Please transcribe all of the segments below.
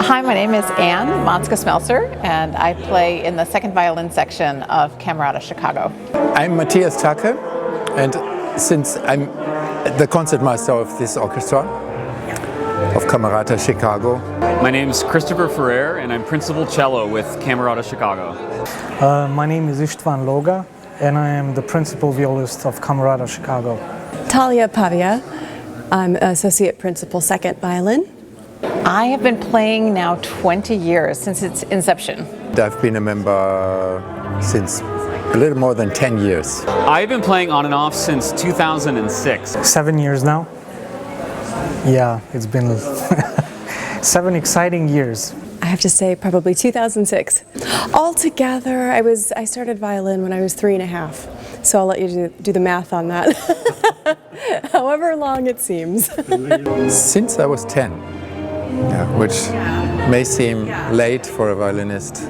Hi, my name is Anne Montzka and I play in the second violin section of Camerata Chicago. I'm Mathias Tacke, and since I'm the concertmaster of this orchestra of Camerata Chicago. My name is Christopher Ferrer and I'm principal cello with Camerata Chicago. My name is Istvan Loga and I am the principal violist of Camerata Chicago. Talia, Pavia. I'm associate principal second violin. I have been playing now 20 years, since its inception. I've been a member since a little more than 10 years. I've been playing on and off since 2006. 7 years now. Yeah, it's been 7 exciting years. I have to say probably 2006. Altogether, I started violin when I was 3.5, so I'll let you do the math on that. However long it seems. Since I was 10. Yeah, which may seem late for a violinist,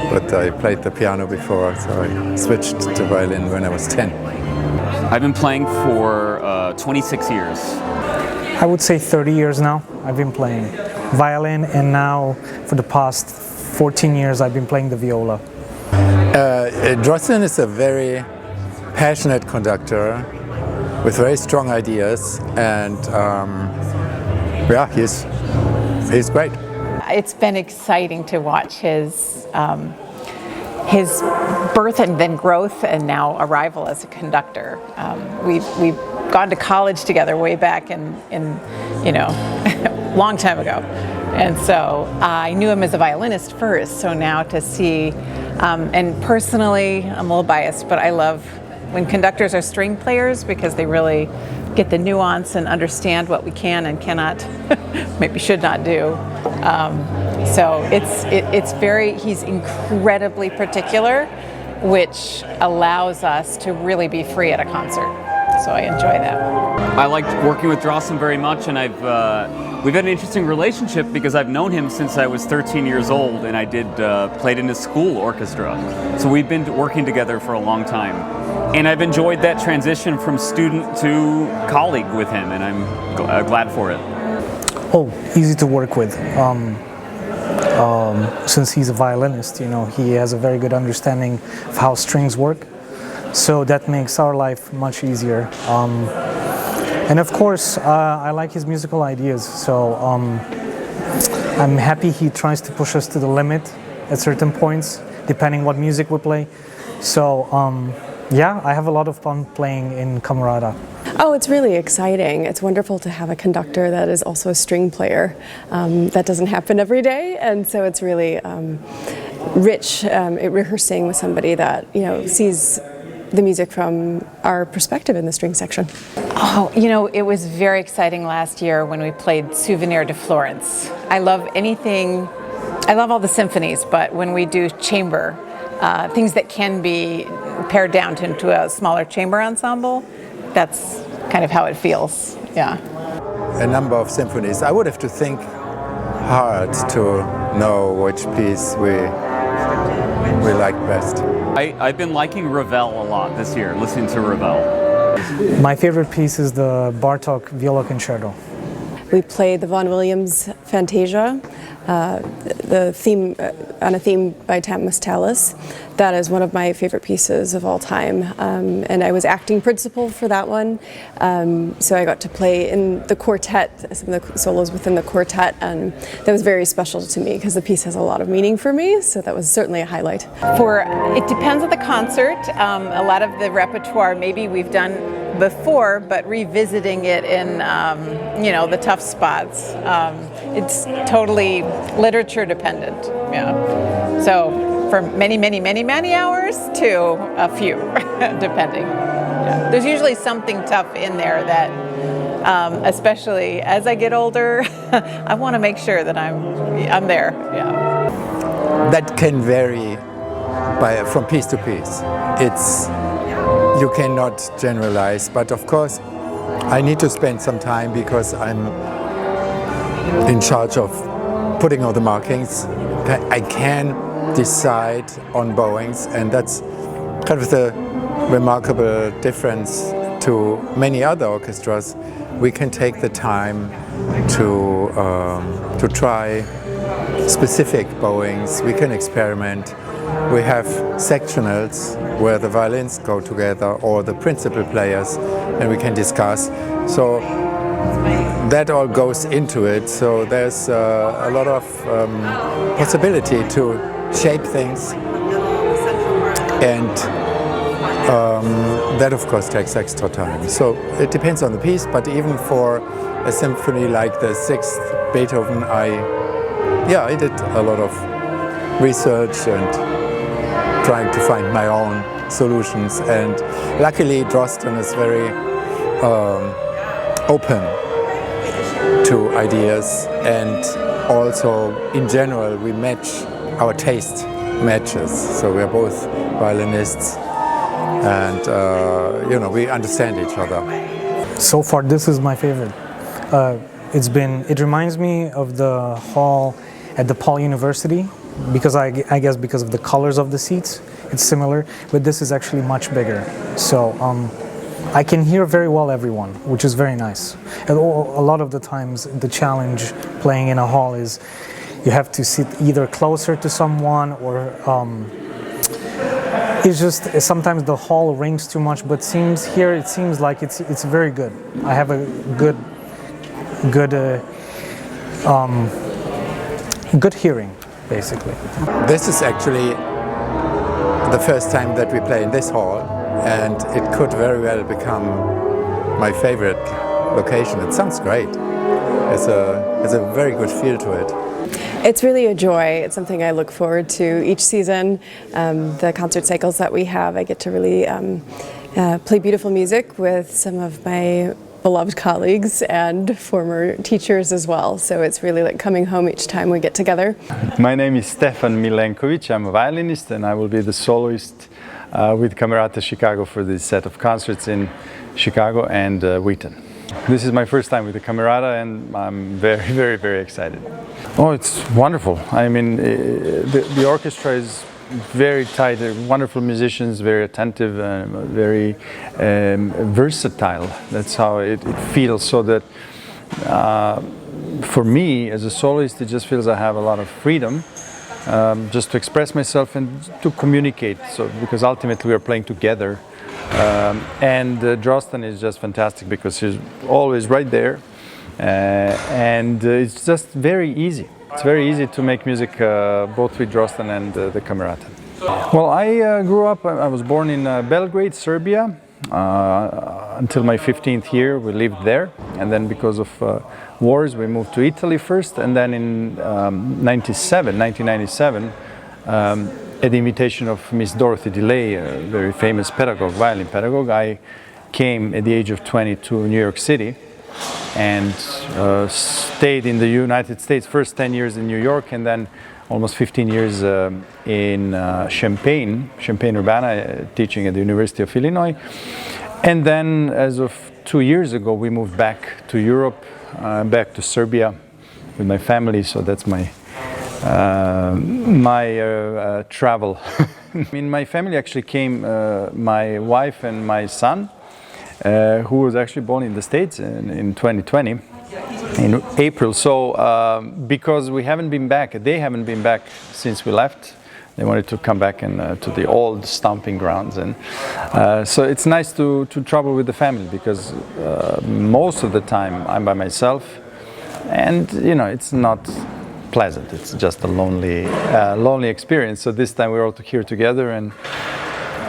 but I played the piano before, so I switched to violin when I was 10. I've been playing for 26 years. I would say 30 years now I've been playing violin, and now for the past 14 years I've been playing the viola. Drostan is a very passionate conductor with very strong ideas, and yeah, he's great. It's been exciting to watch his birth and then growth, and now arrival as a conductor. We've gone to college together way back in long time ago, and so I knew him as a violinist first. So now to see, and personally, I'm a little biased, but I love when conductors are string players because they really get the nuance and understand what we can and cannot, maybe should not do. So he's incredibly particular, which allows us to really be free at a concert. So I enjoy that. I like working with Drostan very much, and we've had an interesting relationship because I've known him since I was 13 years old, and I played in his school orchestra. So we've been working together for a long time. And I've enjoyed that transition from student to colleague with him, and I'm glad for it. Oh, easy to work with. Since he's a violinist, he has a very good understanding of how strings work. So that makes our life much easier. And of course, I like his musical ideas. So I'm happy he tries to push us to the limit at certain points, depending what music we play. So yeah, I have a lot of fun playing in Camerata. Oh, it's really exciting. It's wonderful to have a conductor that is also a string player. That doesn't happen every day, and so it's really rich rehearsing with somebody that sees the music from our perspective in the string section. Oh, it was very exciting last year when we played Souvenir de Florence. I love all the symphonies, but when we do chamber, things that can be pared down into a smaller chamber ensemble, that's kind of how it feels, yeah. A number of symphonies. I would have to think hard to know which piece we like best. I've been liking Ravel a lot this year, listening to Ravel. My favorite piece is the Bartók Viola Concerto. We played the Vaughan Williams Fantasia, the theme on a theme by Thomas Tallis. That is one of my favorite pieces of all time, and I was acting principal for that one. So I got to play in the quartet, some of the solos within the quartet, and that was very special to me because the piece has a lot of meaning for me. So that was certainly a highlight. It depends on the concert. A lot of the repertoire maybe we've done before, but revisiting it in the tough spots, it's totally literature dependent. Yeah. So from many hours to a few, depending. Yeah. There's usually something tough in there that, especially as I get older, I want to make sure that I'm there. Yeah. That can vary from piece to piece. You cannot generalize, but of course I need to spend some time because I'm in charge of putting all the markings. I can decide on bowings, and that's kind of the remarkable difference to many other orchestras. We can take the time to try specific bowings. We can experiment. We have sectionals where the violins go together or the principal players, and we can discuss. So that all goes into it. So there's a lot of possibility to shape things, and that of course takes extra time. So it depends on the piece, but even for a symphony like the 6th Beethoven, I did a lot of research and trying to find my own solutions, and luckily Drostan is very open to ideas, and also in general we match, our taste matches, so we are both violinists, and we understand each other. So far this is my favorite. It reminds me of the hall at DePaul University, because I guess because of the colors of the seats, it's similar, but this is actually much bigger. So I can hear very well everyone, which is very nice. And a lot of the times the challenge playing in a hall is you have to sit either closer to someone, or it's just sometimes the hall rings too much, but it seems like it's very good. I have a good hearing, basically. This is actually the first time that we play in this hall, and it could very well become my favorite location. It sounds great. It's a very good feel to it. It's really a joy. It's something I look forward to each season. The concert cycles that we have, I get to really play beautiful music with some of my beloved colleagues and former teachers as well. So it's really like coming home each time we get together. My name is Stefan Milenkovich. I'm a violinist, and I will be the soloist with Camerata Chicago for this set of concerts in Chicago and Wheaton. This is my first time with the Camerata, and I'm very, very, very excited. Oh, it's wonderful. I mean, the orchestra is very tight, wonderful musicians, very attentive, very versatile. That's how it feels, so that for me as a soloist, it just feels I have a lot of freedom just to express myself and to communicate. So because ultimately we are playing together, and Drostan is just fantastic because he's always right there, and it's just very easy. It's very easy to make music both with Drostan and the Camerata. Well, I grew up, I was born in Belgrade, Serbia. Until my 15th year we lived there, and then because of wars we moved to Italy first, and then in 1997, at the invitation of Miss Dorothy DeLay, a very famous pedagogue, violin pedagogue, I came at the age of 20 to New York City, and stayed in the United States, first 10 years in New York, and then almost 15 years in Champaign-Urbana, teaching at the University of Illinois. And then as of 2 years ago, we moved back to Europe, back to Serbia with my family, so that's my travel. In my family actually came my wife and my son, who was actually born in the States in 2020, in April. So because we haven't been back, they haven't been back since we left. They wanted to come back and to the old stomping grounds, and so it's nice to travel with the family, because most of the time I'm by myself, and it's not pleasant. It's just a lonely experience. So this time we're all here together, and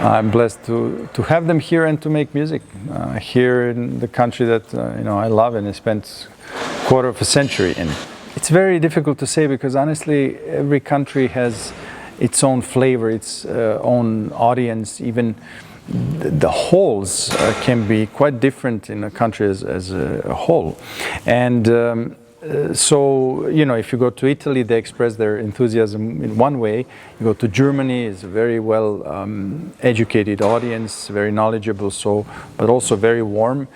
I'm blessed to have them here and to make music here in the country that I love and I spent a quarter of a century in. It's very difficult to say, because honestly every country has its own flavor, its own audience. Even the halls can be quite different in a country as a whole. And so, if you go to Italy, they express their enthusiasm in one way. You go to Germany, it's a very well educated audience, very knowledgeable, but also very warm.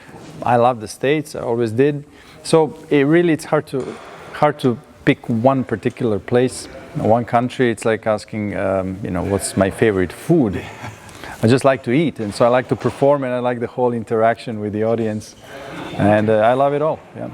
I love the States, I always did. So it's hard to pick one particular place, one country. It's like asking, what's my favorite food? I just like to eat, and so I like to perform, and I like the whole interaction with the audience, and I love it all. Yeah.